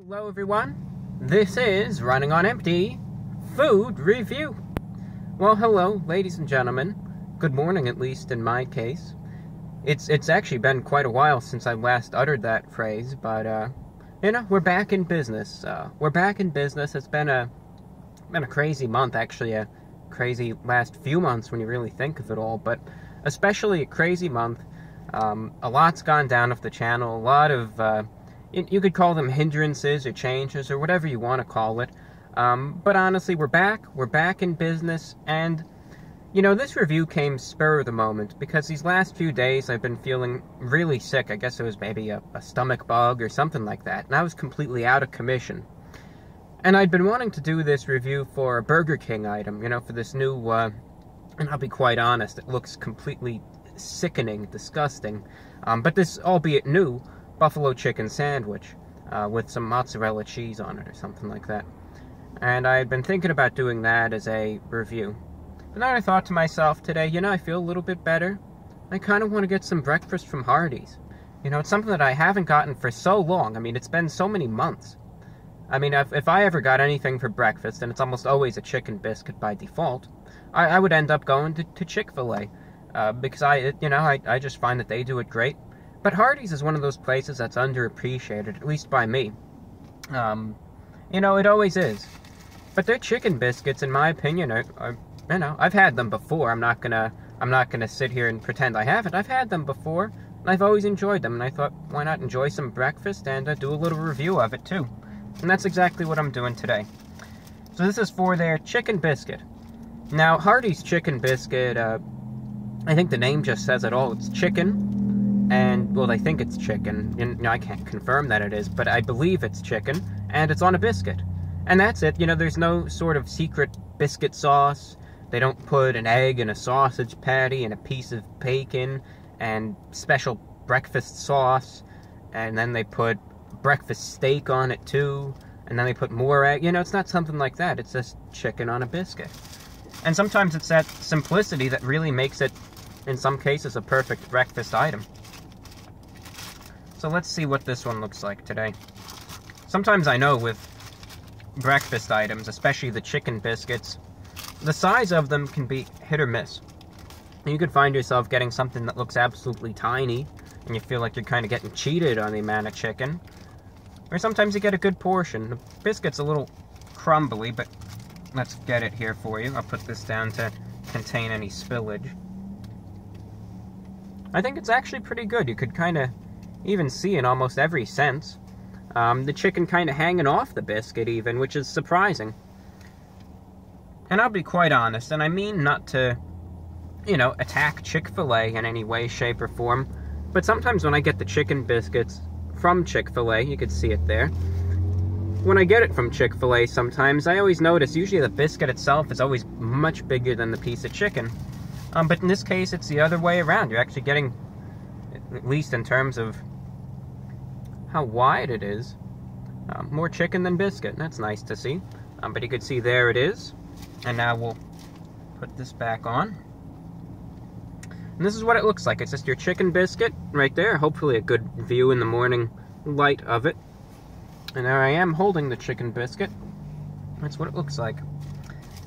Hello everyone, this is Running on Empty Food Review. Well, hello ladies and gentlemen, good morning at least in my case. It's actually been quite a while since I last uttered that phrase, but we're back in business. It's been a crazy month, actually a crazy last few months when you really think of it all, but especially a crazy month. A lot's gone down with the channel, a lot of you could call them hindrances or changes or whatever you want to call it. But honestly, we're back in business, and, this review came spur of the moment, because these last few days I've been feeling really sick. I guess it was maybe a stomach bug or something like that, and I was completely out of commission. And I'd been wanting to do this review for a Burger King item, for this new, and I'll be quite honest, it looks completely sickening, disgusting, but this, albeit new, buffalo chicken sandwich with some mozzarella cheese on it or something like that. And I had been thinking about doing that as a review. But then I thought to myself today, I feel a little bit better. I kind of want to get some breakfast from Hardee's. It's something that I haven't gotten for so long. I mean, it's been so many months. I mean, if I ever got anything for breakfast, and it's almost always a chicken biscuit by default, I would end up going to Chick-fil-A. Because I just find that they do it great. But Hardee's is one of those places that's underappreciated, at least by me. It always is. But their chicken biscuits, in my opinion, are I've had them before. I'm not gonna sit here and pretend I haven't. I've had them before, and I've always enjoyed them. And I thought, why not enjoy some breakfast and do a little review of it too? And that's exactly what I'm doing today. So this is for their chicken biscuit. Now, Hardee's chicken biscuit, I think the name just says it all. It's chicken. And, well, they think it's chicken, and I can't confirm that it is, but I believe it's chicken, and it's on a biscuit. And that's it. There's no sort of secret biscuit sauce. They don't put an egg and a sausage patty and a piece of bacon and special breakfast sauce, and then they put breakfast steak on it too, and then they put more egg. It's not something like that. It's just chicken on a biscuit. And sometimes it's that simplicity that really makes it, in some cases, a perfect breakfast item. So let's see what this one looks like today. Sometimes I know with breakfast items, especially the chicken biscuits, the size of them can be hit or miss. You could find yourself getting something that looks absolutely tiny, and you feel like you're kind of getting cheated on the amount of chicken. Or sometimes you get a good portion. The biscuit's a little crumbly, but let's get it here for you. I'll put this down to contain any spillage. I think it's actually pretty good. You could kind of even see in almost every sense. The chicken kind of hanging off the biscuit even, which is surprising. And I'll be quite honest, and I mean not to, attack Chick-fil-A in any way, shape, or form, but sometimes when I get the chicken biscuits from Chick-fil-A, you could see it there. When I get it from Chick-fil-A sometimes, I always notice usually the biscuit itself is always much bigger than the piece of chicken. But in this case, it's the other way around. You're actually getting, at least in terms of how wide it is, more chicken than biscuit. That's nice to see. But you can see there it is. And now we'll put this back on. And this is what it looks like. It's just your chicken biscuit right there. Hopefully a good view in the morning light of it. And there I am holding the chicken biscuit. That's what it looks like.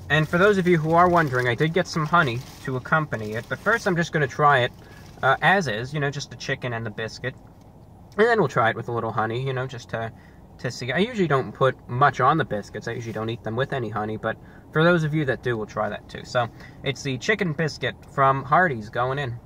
And for those of you who are wondering, I did get some honey to accompany it. But first I'm just going to try it as is, just the chicken and the biscuit. And then we'll try it with a little honey, just to see. I usually don't put much on the biscuits. I usually don't eat them with any honey. But for those of you that do, we'll try that too. So it's the chicken biscuit from Hardee's going in.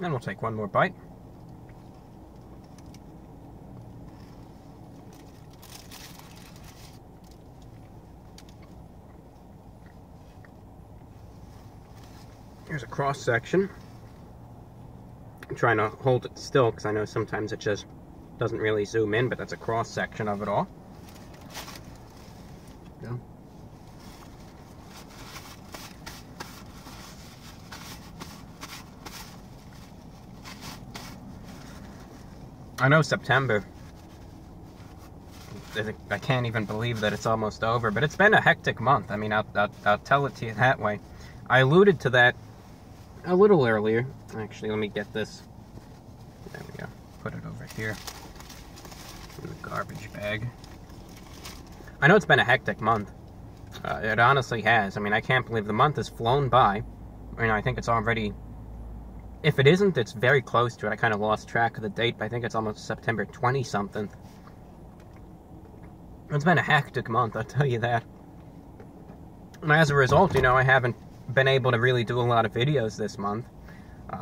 And we'll take one more bite. Here's a cross section. I'm trying to hold it still because I know sometimes it just doesn't really zoom in, but that's a cross section of it all. Yeah. I know September, I can't even believe that it's almost over, but it's been a hectic month. I mean, I'll tell it to you that way. I alluded to that a little earlier. Actually, let me get this. There we go. Put it over here in the garbage bag. I know it's been a hectic month. It honestly has. I mean, I can't believe the month has flown by. I mean, I think it's already... If it isn't, it's very close to it. I kind of lost track of the date, but I think it's almost September 20-something. It's been a hectic month, I'll tell you that. And as a result, you know, I haven't been able to really do a lot of videos this month.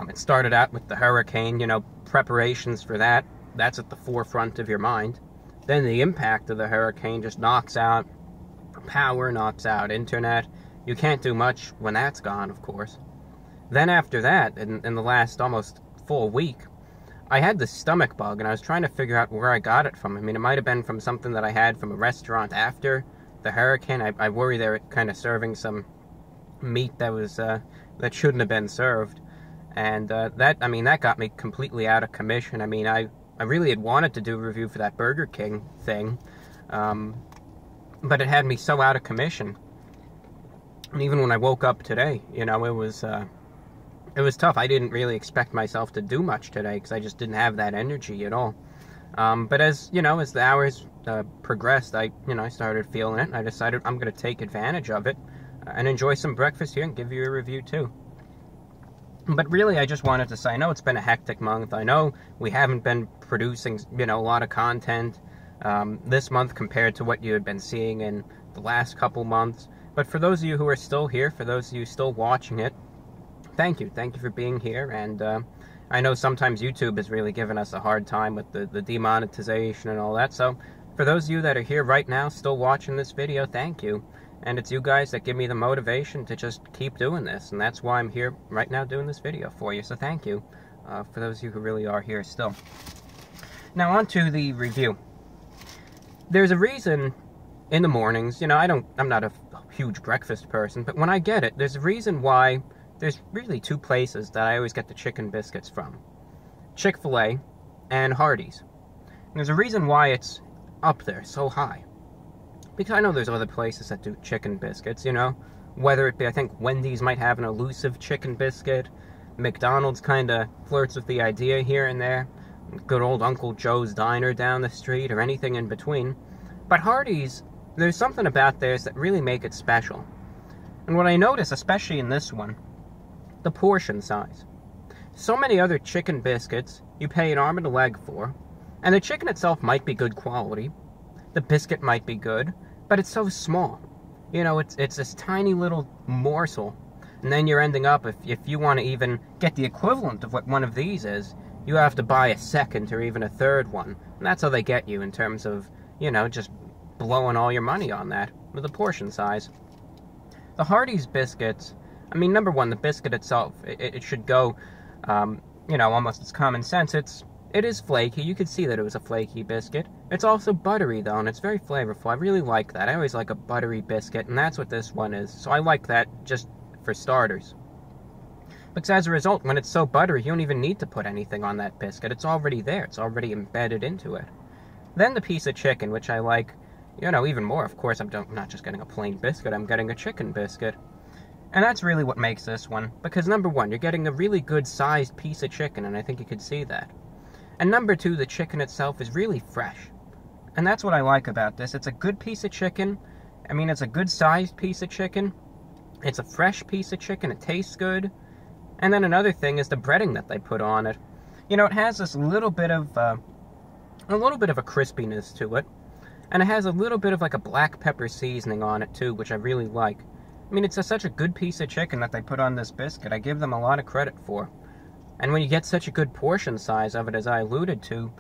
It started out with the hurricane, you know, preparations for that. That's at the forefront of your mind. Then the impact of the hurricane just knocks out power, knocks out internet. You can't do much when that's gone, of course. Then after that, in the last almost full week, I had this stomach bug, and I was trying to figure out where I got it from. I mean, it might have been from something that I had from a restaurant after the hurricane. I worry they were kind of serving some meat that was that shouldn't have been served. And that got me completely out of commission. I mean, I really had wanted to do a review for that Burger King thing, but it had me so out of commission. And even when I woke up today, you know, it was tough. I didn't really expect myself to do much today because I just didn't have that energy at all. But as, you know, as the hours progressed, I started feeling it, and I decided I'm going to take advantage of it and enjoy some breakfast here and give you a review too. But really, I just wanted to say, I know it's been a hectic month. I know we haven't been producing, you know, a lot of content this month compared to what you had been seeing in the last couple months. But for those of you who are still here, for those of you still watching it, thank you. Thank you for being here. And I know sometimes YouTube is really giving us a hard time with the demonetization and all that. So for those of you that are here right now, still watching this video, thank you. And it's you guys that give me the motivation to just keep doing this. And that's why I'm here right now doing this video for you. So thank you for those of you who really are here still. Now on to the review. There's a reason in the mornings, you know, I'm not a huge breakfast person, but when I get it, there's a reason why there's really two places that I always get the chicken biscuits from. Chick-fil-A and Hardee's. And there's a reason why it's up there so high. Because I know there's other places that do chicken biscuits, you know. Whether it be, I think Wendy's might have an elusive chicken biscuit. McDonald's kind of flirts with the idea here and there. Good old Uncle Joe's Diner down the street, or anything in between. But Hardee's, there's something about theirs that really make it special. And what I notice, especially in this one, the portion size. So many other chicken biscuits you pay an arm and a leg for, and the chicken itself might be good quality, the biscuit might be good, but it's so small. You know, it's this tiny little morsel, and then you're ending up, if you want to even get the equivalent of what one of these is, you have to buy a second or even a third one, and that's how they get you in terms of, you know, just blowing all your money on that, with the portion size. The Hardee's biscuits, I mean, number one, the biscuit itself, it should go, you know, almost as common sense. It is flaky. You could see that it was a flaky biscuit. It's also buttery, though, and it's very flavorful. I really like that. I always like a buttery biscuit, and that's what this one is. So I like that just for starters. Because as a result, when it's so buttery, you don't even need to put anything on that biscuit. It's already there. It's already embedded into it. Then the piece of chicken, which I like, you know, even more. Of course, I'm not just getting a plain biscuit. I'm getting a chicken biscuit. And that's really what makes this one. Because number one, you're getting a really good sized piece of chicken, and I think you could see that. And number two, the chicken itself is really fresh. And that's what I like about this. It's a good piece of chicken. I mean, it's a good sized piece of chicken. It's a fresh piece of chicken. It tastes good. And then another thing is the breading that they put on it. You know, it has this little bit of a crispiness to it. And it has a little bit of like a black pepper seasoning on it too, which I really like. I mean, it's such a good piece of chicken that they put on this biscuit. I give them a lot of credit for. And when you get such a good portion size of it, as I alluded to,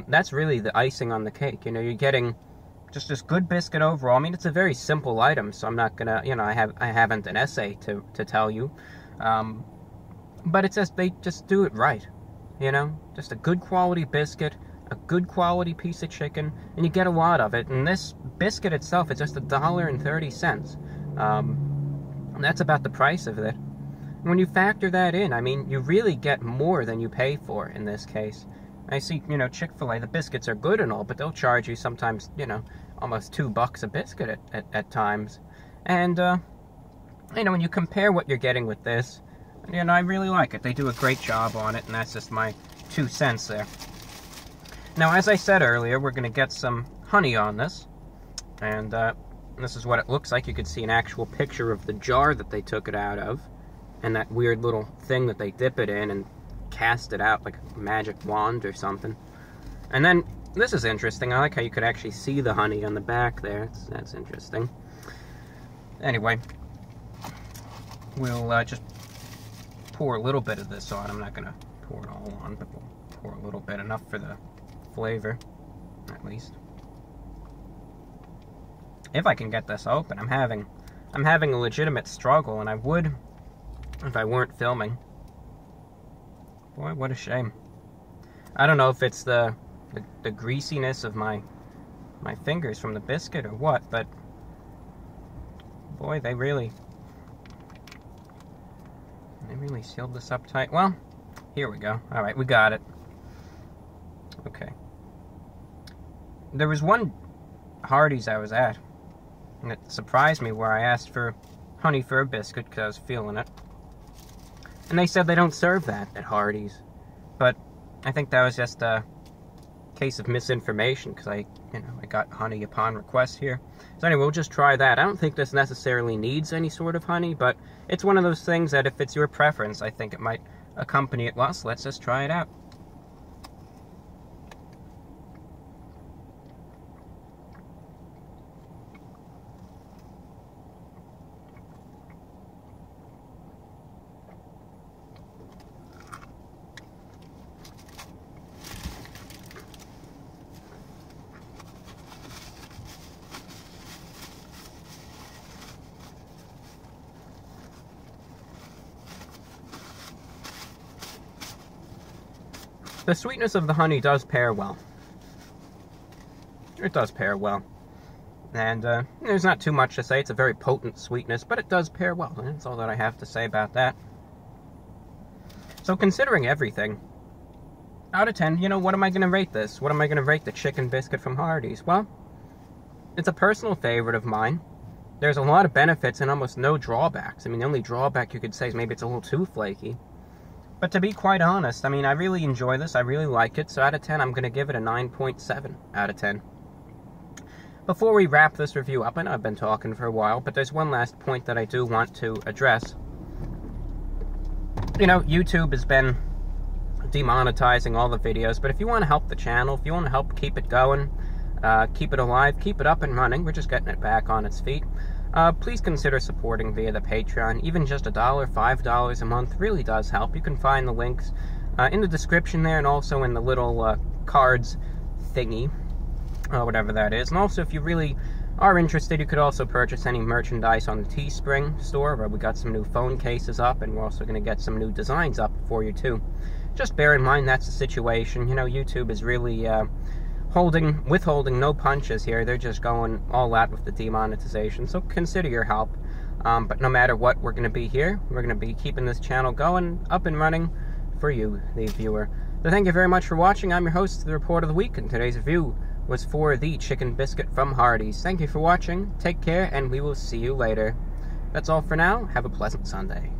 that's really the icing on the cake. You know, you're getting just this good biscuit overall. I mean, it's a very simple item, so I'm not gonna, you know, I haven't an essay to tell you, but it's just, they just do it right. You know, just a good quality biscuit, a good quality piece of chicken, and you get a lot of it. And this biscuit itself is just $1.30. And that's about the price of it. When you factor that in, I mean, you really get more than you pay for in this case. I see, you know, Chick-fil-A, the biscuits are good and all, but they'll charge you sometimes, you know, almost $2 a biscuit at times. And, you know, when you compare what you're getting with this, you know, I really like it. They do a great job on it, and that's just my 2 cents there. Now, as I said earlier, we're going to get some honey on this. And this is what it looks like. You can see an actual picture of the jar that they took it out of, and that weird little thing that they dip it in and cast it out like a magic wand or something. And then, this is interesting. I like how you could actually see the honey on the back there. That's interesting. Anyway, we'll just pour a little bit of this on. I'm not going to pour it all on, but we'll pour a little bit, enough for the flavor, at least. If I can get this open, I'm having a legitimate struggle, and I would if I weren't filming. Boy, what a shame. I don't know if it's the greasiness of my fingers from the biscuit or what, but boy, they really sealed this up tight. Well, here we go. All right, we got it. Okay. There was one Hardee's I was at, and it surprised me, where I asked for honey for a biscuit because I was feeling it. And they said they don't serve that at Hardee's. But I think that was just a case of misinformation, because I got honey upon request here. So anyway, we'll just try that. I don't think this necessarily needs any sort of honey, but it's one of those things that if it's your preference, I think it might accompany it well. So let's just try it out. The sweetness of the honey does pair well. It does pair well. And there's not too much to say. It's a very potent sweetness, but it does pair well. And that's all that I have to say about that. So considering everything, out of 10, you know, what am I going to rate this? What am I going to rate the chicken biscuit from Hardee's? Well, it's a personal favorite of mine. There's a lot of benefits and almost no drawbacks. I mean, the only drawback you could say is maybe it's a little too flaky. But to be quite honest, I mean, I really enjoy this. I really like it. So out of 10, I'm going to give it a 9.7 out of 10. Before we wrap this review up, I know I've been talking for a while, but there's one last point that I do want to address. You know, YouTube has been demonetizing all the videos, but if you want to help the channel, if you want to help keep it going, keep it alive, keep it up and running, we're just getting it back on its feet, please consider supporting via the Patreon. Even just $1, $5 a month really does help. You can find the links in the description there, and also in the little cards thingy, whatever that is. And also, if you really are interested, you could also purchase any merchandise on the Teespring store, where we got some new phone cases up, and we're also going to get some new designs up for you too. Just bear in mind that's the situation. You know, YouTube is really withholding no punches here. They're just going all out with the demonetization, so consider your help. But no matter what, we're going to be here. We're going to be keeping this channel going, up and running for you, the viewer. So thank you very much for watching. I'm your host, the Report of the Week, and today's review was for the chicken biscuit from Hardee's. Thank you for watching, take care, and we will see you later. That's all for now. Have a pleasant Sunday.